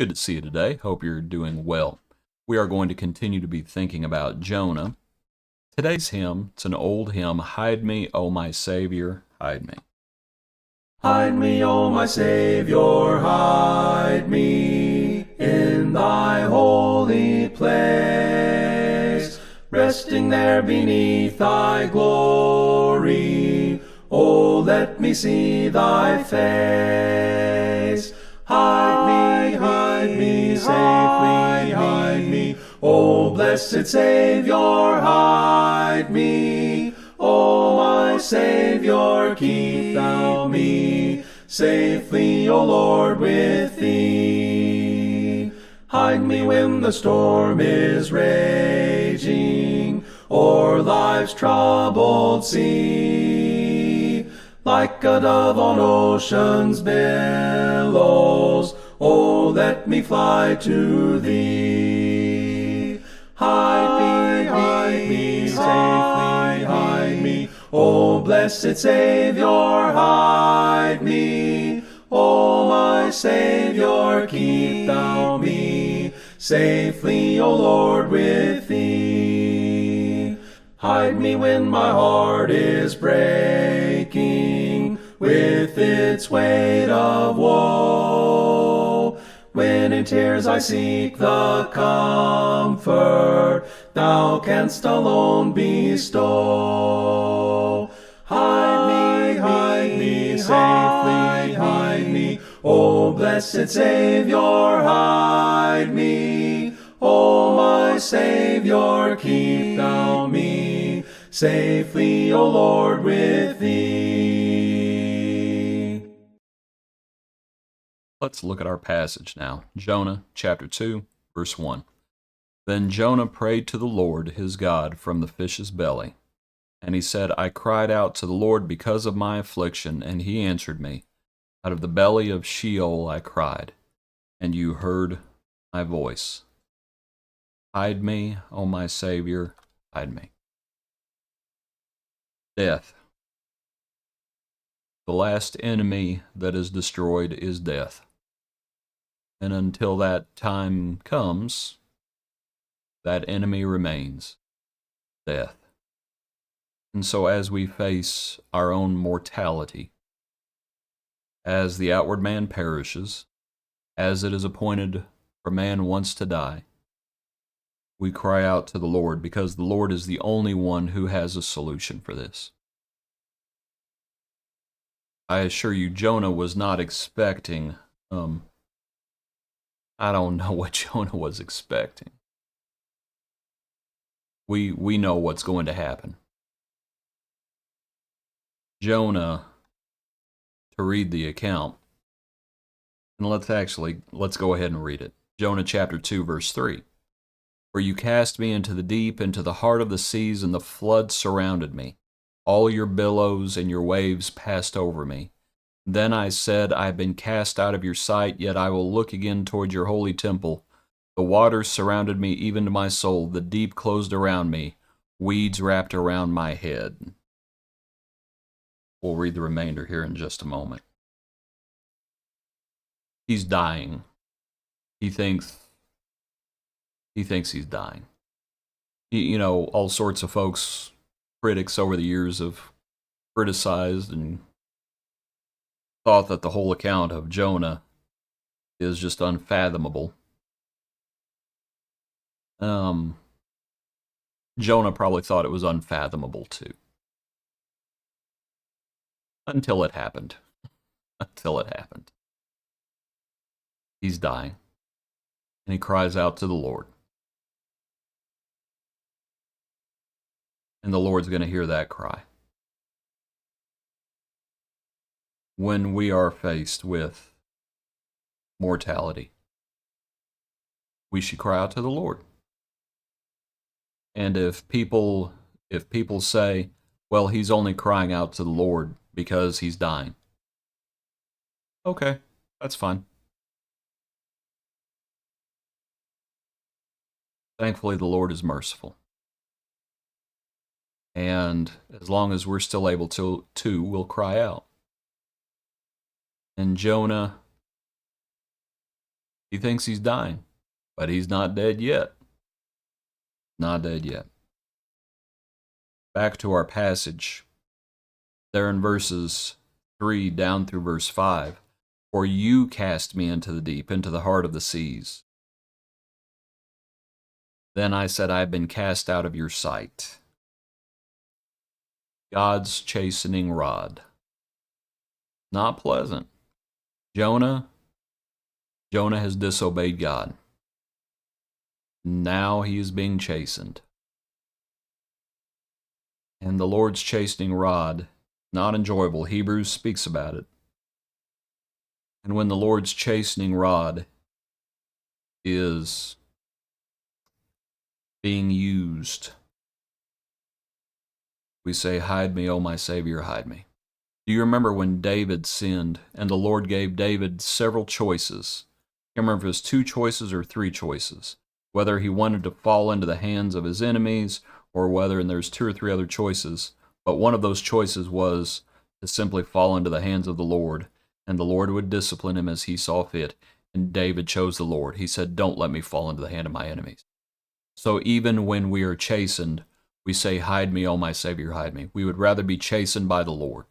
Good to see you today. Hope you're doing well. We are going to continue to be thinking about Jonah. Today's hymn, it's an old hymn, Hide Me, O my Savior, Hide Me. Hide me, O my Savior, hide me in thy holy place, resting there beneath thy glory. Oh, let me see thy face. Hide me safely, hide me. O blessed Savior, hide me. O my Savior, keep thou me safely, O Lord, with thee. Hide me when the storm is raging o'er life's troubled sea. Like a dove on ocean's billows, oh, let me fly to thee. Hide me safely, hide me. O blessed Savior, hide me. O my Savior, keep thou me safely, O Lord, with thee. Hide me when my heart is breaking with its weight of woe, when in tears I seek the comfort thou canst alone bestow. Hide me safely, hide me. O blessed Savior, hide me. O my Savior, keep thou me safely, O Lord, with thee. Let's look at our passage now. Jonah chapter 2, verse 1. Then Jonah prayed to the Lord his God from the fish's belly. And he said, I cried out to the Lord because of my affliction, and he answered me. Out of the belly of Sheol I cried, and you heard my voice. Hide me, O my Savior, hide me. Death. The last enemy that is destroyed is death. And until that time comes, that enemy remains, death. And so as we face our own mortality, as the outward man perishes, as it is appointed for man once to die, we cry out to the Lord because the Lord is the only one who has a solution for this. I assure you, Jonah was not expecting, I don't know what Jonah was expecting. We know what's going to happen. Jonah, to read the account, and let's go ahead and read it. Jonah chapter 2, verse 3. For you cast me into the deep, into the heart of the seas, and the flood surrounded me. All your billows and your waves passed over me. Then I said, I have been cast out of your sight, yet I will look again toward your holy temple. The waters surrounded me, even to my soul. The deep closed around me. Weeds wrapped around my head. We'll read the remainder here in just a moment. He's dying. He thinks he's dying. You know, all sorts of folks, critics over the years have criticized and thought that the whole account of Jonah is just unfathomable. Jonah probably thought it was unfathomable too. Until it happened. He's dying. And he cries out to the Lord. And the Lord's going to hear that cry. When we are faced with mortality, we should cry out to the Lord. And if people say, well, he's only crying out to the Lord because he's dying, okay, that's fine. Thankfully, the Lord is merciful. And as long as we're still able to, we'll cry out. And Jonah He thinks he's dying, but he's not dead yet. Not dead yet. Back to our passage. There in verses 3 down through verse 5. For you cast me into the deep, into the heart of the seas. Then I said, I have been cast out of your sight. God's chastening rod. Not pleasant. Jonah has disobeyed God. Now he is being chastened. And the Lord's chastening rod, not enjoyable. Hebrews speaks about it. And when the Lord's chastening rod is being used, we say, hide me, O my Savior, hide me. Do you remember when David sinned and the Lord gave David several choices? I can't remember if it was 2 choices or 3 choices. Whether he wanted to fall into the hands of his enemies or whether, and there's 2 or 3 other choices, but one of those choices was to simply fall into the hands of the Lord, and the Lord would discipline him as he saw fit. And David chose the Lord. He said, don't let me fall into the hand of my enemies. So even when we are chastened, we say, hide me, O my Savior, hide me. We would rather be chastened by the Lord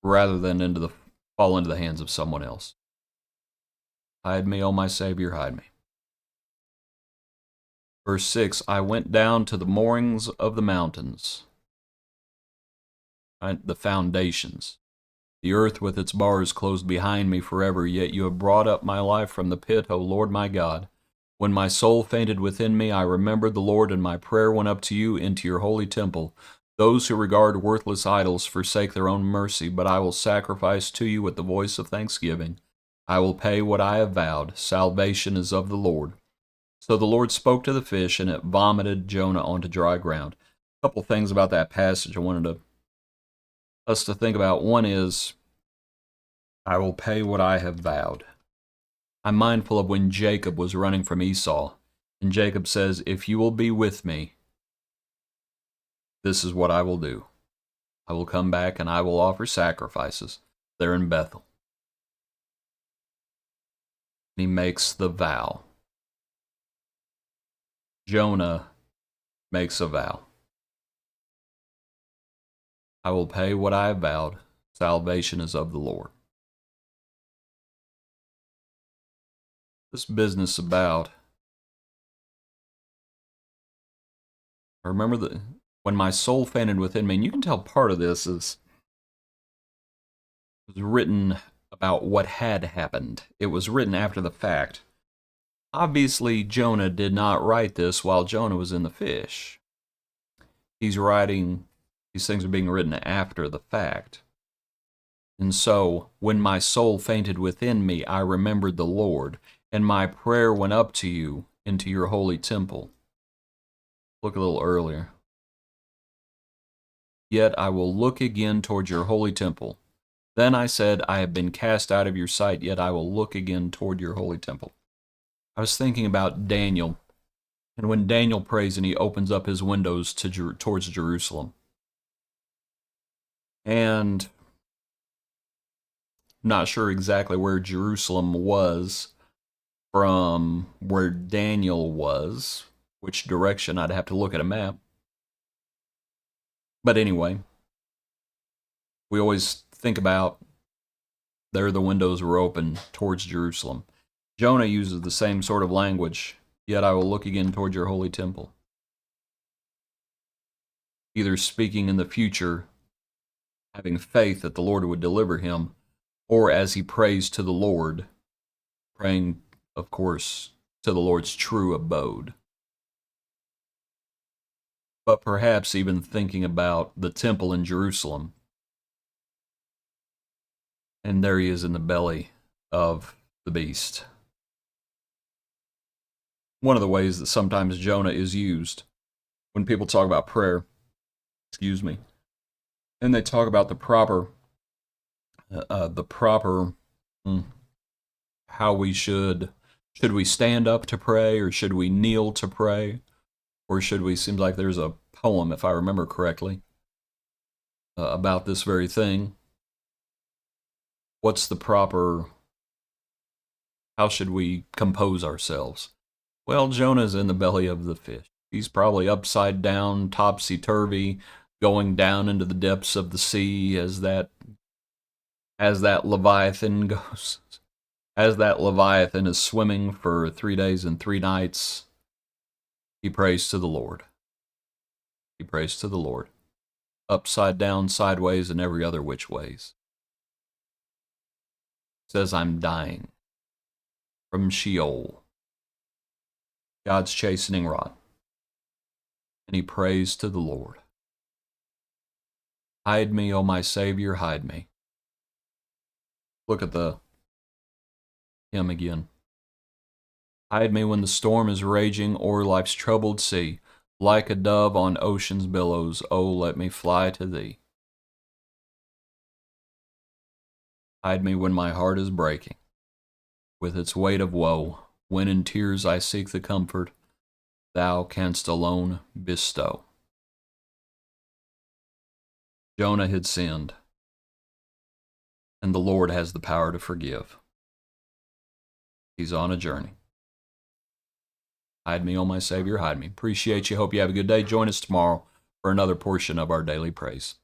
rather than fall into the hands of someone else. Hide me, O my Savior, hide me. Verse 6, I went down to the moorings of the mountains, the foundations. The earth with its bars closed behind me forever, yet you have brought up my life from the pit, O Lord my God. When my soul fainted within me, I remembered the Lord, and my prayer went up to you into your holy temple. Those who regard worthless idols forsake their own mercy, but I will sacrifice to you with the voice of thanksgiving. I will pay what I have vowed. Salvation is of the Lord. So the Lord spoke to the fish, and it vomited Jonah onto dry ground. A couple things about that passage I wanted us to think about. One is, I will pay what I have vowed. I'm mindful of when Jacob was running from Esau, and Jacob says, if you will be with me, this is what I will do. I will come back and I will offer sacrifices there in Bethel. And he makes the vow. Jonah makes a vow. I will pay what I have vowed. Salvation is of the Lord. This business about, I remember that when my soul fainted within me, and you can tell part of this was written about what had happened. It was written after the fact. Obviously, Jonah did not write this while Jonah was in the fish. He's writing, these things are being written after the fact. And so, when my soul fainted within me, I remembered the Lord, and my prayer went up to you into your holy temple. Look a little earlier. Yet I will look again toward your holy temple. Then I said, I have been cast out of your sight, yet I will look again toward your holy temple. I was thinking about Daniel, and when Daniel prays and he opens up his windows towards Jerusalem. And I'm not sure exactly where Jerusalem was from where Daniel was, which direction. I'd have to look at a map. But anyway, we always think about there the windows were open towards Jerusalem. Jonah uses the same sort of language, yet I will look again toward your holy temple. Either speaking in the future, having faith that the Lord would deliver him, or as he prays to the Lord, praying, of course, to the Lord's true abode. But perhaps even thinking about the temple in Jerusalem. And there he is in the belly of the beast. One of the ways that sometimes Jonah is used when people talk about prayer, and they talk about the proper, how we should we stand up to pray, or should we kneel to pray, or should we, seems like there's a poem, if I remember correctly, about this very thing. What's the proper How should we compose ourselves? Well, Jonah's in the belly of the fish. He's probably upside down, topsy-turvy, going down into the depths of the sea as that Leviathan goes. As that Leviathan is swimming for 3 days and 3 nights, he prays to the Lord. He prays to the Lord. Upside down, sideways, and every other which ways. Says, I'm dying from Sheol, God's chastening rod. And he prays to the Lord. Hide me, O my Savior, hide me. Look at the hymn again. Hide me when the storm is raging o'er life's troubled sea. Like a dove on ocean's billows, oh, let me fly to thee. Hide me when my heart is breaking with its weight of woe, when in tears I seek the comfort thou canst alone bestow. Jonah had sinned, and the Lord has the power to forgive. He's on a journey. Hide me, O my Savior, hide me. Appreciate you. Hope you have a good day. Join us tomorrow for another portion of our daily praise.